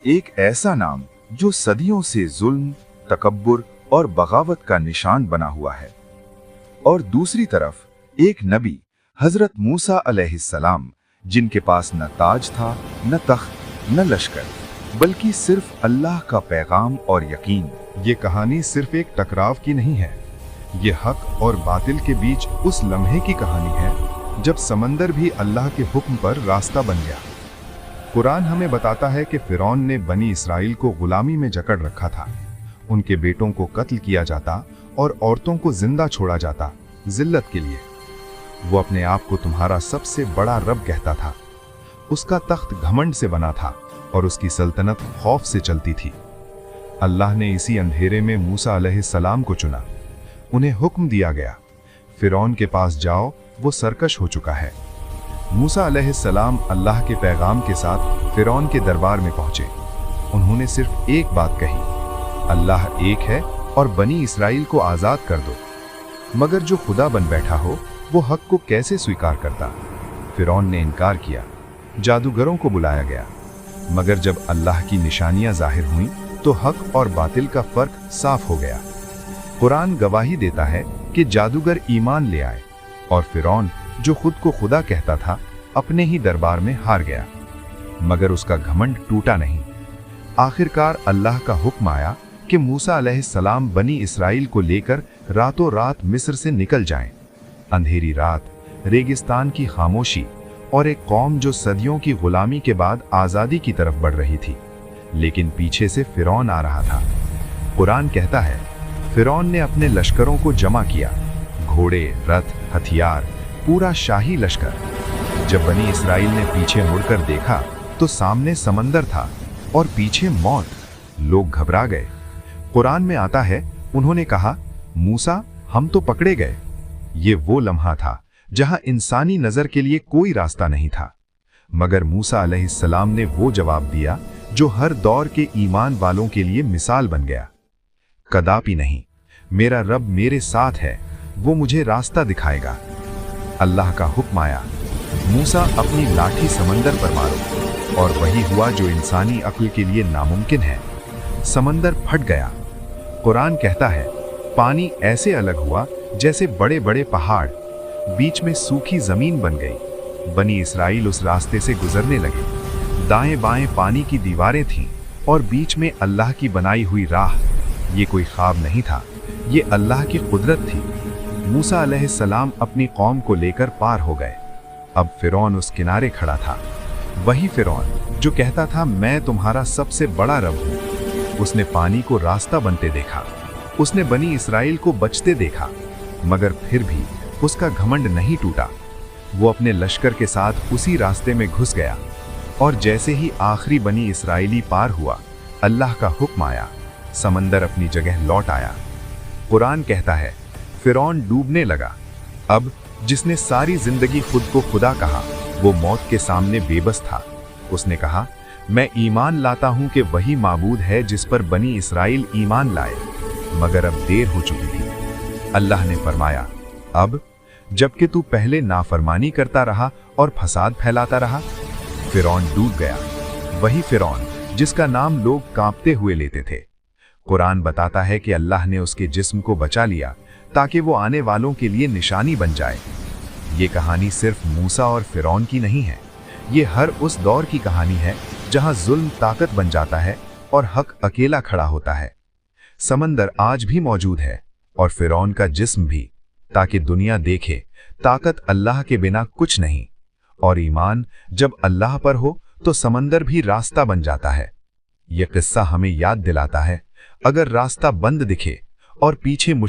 एक ऐसा नाम जो सदियों से जुल्म, तकब्बुर और बगावत का निशान बना हुआ है। और दूसरी तरफ एक नबी हजरत मूसा अलैहिस्सलाम, जिनके पास न ताज था, न तख्त, न लश्कर, बल्कि सिर्फ अल्लाह का पैगाम और यकीन। ये कहानी सिर्फ एक टकराव की नहीं है, ये हक और बातिल के बीच उस लम्हे की कहानी है जब समंदर भी अल्लाह के हुक्म पर रास्ता बन गया। कुरान हमें बताता है कि फिरौन ने बनी इसराइल को गुलामी में जकड़ रखा था। उनके बेटों को कत्ल किया जाता और औरतों को जिंदा छोड़ा जाता, जिल्लत के लिए। वो अपने आप को तुम्हारा सबसे बड़ा रब कहता था। उसका तख्त घमंड से बना था और उसकी सल्तनत खौफ से चलती थी। अल्लाह ने इसी अंधेरे में मूसा अलैहिस्सलाम को चुना। उन्हें हुक्म दिया गया, फिरौन के पास जाओ, वो सरकश हो चुका है। मूसा अलैहिस्सलाम अल्लाह के पैगाम के साथ फिरौन के दरबार में पहुंचे। उन्होंने सिर्फ एक बात कही, अल्लाह एक है और बनी इसराइल को आज़ाद कर दो। मगर जो खुदा बन बैठा हो वो हक को कैसे स्वीकार करता? फिरौन ने इनकार किया। जादूगरों को बुलाया गया, मगर जब अल्लाह की निशानियां जाहिर हुईं तो हक और बातिल का फर्क साफ हो गया। कुरान गवाही देता है कि जादूगर ईमान ले आए और फिरौन, जो खुद को खुदा कहता था, अपने ही दरबार में हार गया। मगर उसका घमंड टूटा नहीं। आखिरकार अल्लाह का हुक्म आया कि मूसा अलैहिस्सलाम बनी इसराइल को लेकर रातों रात मिस्र से निकल जाएं। अंधेरी रात, रेगिस्तान की खामोशी और एक कौम जो सदियों की गुलामी के बाद आज़ादी की तरफ बढ़ रही थी, लेकिन पीछे से फिरौन आ रहा था। कुरान कहता है, फिरौन ने अपने लश्करों को जमा किया, घोड़े, रथ, हथियार, पूरा शाही लश्कर। जब बनी इसराइल ने पीछे मुड़कर देखा तो सामने समंदर था और पीछे मौत। लोग घबरा गए। कुरान में आता है, उन्होंने कहा, मूसा, हम तो पकड़े गए। ये वो लम्हा था जहां इंसानी नजर के लिए कोई रास्ता नहीं था। मगर मूसा अलैहिस्सलाम ने वो जवाब दिया जो हर दौर के ईमान वालों के लिए मिसाल बन गया। कदापि नहीं, मेरा रब मेरे साथ है, वो मुझे रास्ता दिखाएगा। अल्लाह का हुक्म आया, मूसा अपनी लाठी समंदर पर मारो, और वही हुआ जो इंसानी अक्ल के लिए नामुमकिन है। समंदर फट गया। कुरान कहता है, पानी ऐसे अलग हुआ जैसे बड़े बड़े पहाड़, बीच में सूखी जमीन बन गई। बनी इसराइल उस रास्ते से गुजरने लगे। दाएं बाएं पानी की दीवारें थीं और बीच में अल्लाह की बनाई हुई राह। ये कोई ख्वाब नहीं था, ये अल्लाह की कुदरत थी। मूसा अलैहिस्सलाम अपनी कौम को लेकर पार हो गए। अब फिरौन उस किनारे खड़ा था, वही फिरौन जो कहता था, मैं तुम्हारा सबसे बड़ा रब हूं। उसने पानी को रास्ता बनते देखा, उसने बनी इसराइल को बचते देखा, मगर फिर भी उसका घमंड नहीं टूटा। वो अपने लश्कर के साथ उसी रास्ते में घुस गया, और जैसे ही आखिरी बनी इसराइली पार हुआ, अल्लाह का हुक्म आया, समंदर अपनी जगह लौट आया। कुरान कहता है, फिरौन डूबने लगा। अब जिसने सारी जिंदगी खुद को खुदा कहा, वो मौत के सामने बेबस था। उसने कहा, मैं ईमान लाता हूं कि वही माबूद है जिस पर बनी इसराइल ईमान लाए, मगर अब देर हो चुकी थी। अल्लाह ने फरमाया, अब जबकि तू पहले नाफरमानी करता रहा और फसाद फैलाता रहा। फिरौन डूब गया, वही फिरौन जिसका नाम लोग कांपते हुए लेते थे। कुरान बताता है कि अल्लाह ने उसके जिस्म को बचा लिया ताकि वो आने वालों के लिए निशानी बन जाए। ये कहानी सिर्फ मूसा और फिरौन की नहीं है, ये हर उस दौर की कहानी है जहां जुल्म ताकत बन जाता है और हक अकेला खड़ा होता है। समंदर आज भी मौजूद है और फिरौन का जिस्म भी, ताकि दुनिया देखे ताकत अल्लाह के बिना कुछ नहीं। और ईमान जब अल्लाह पर हो तो समंदर भी रास्ता बन जाता है। यह किस्सा हमें याद दिलाता है, अगर रास्ता बंद दिखे और पीछे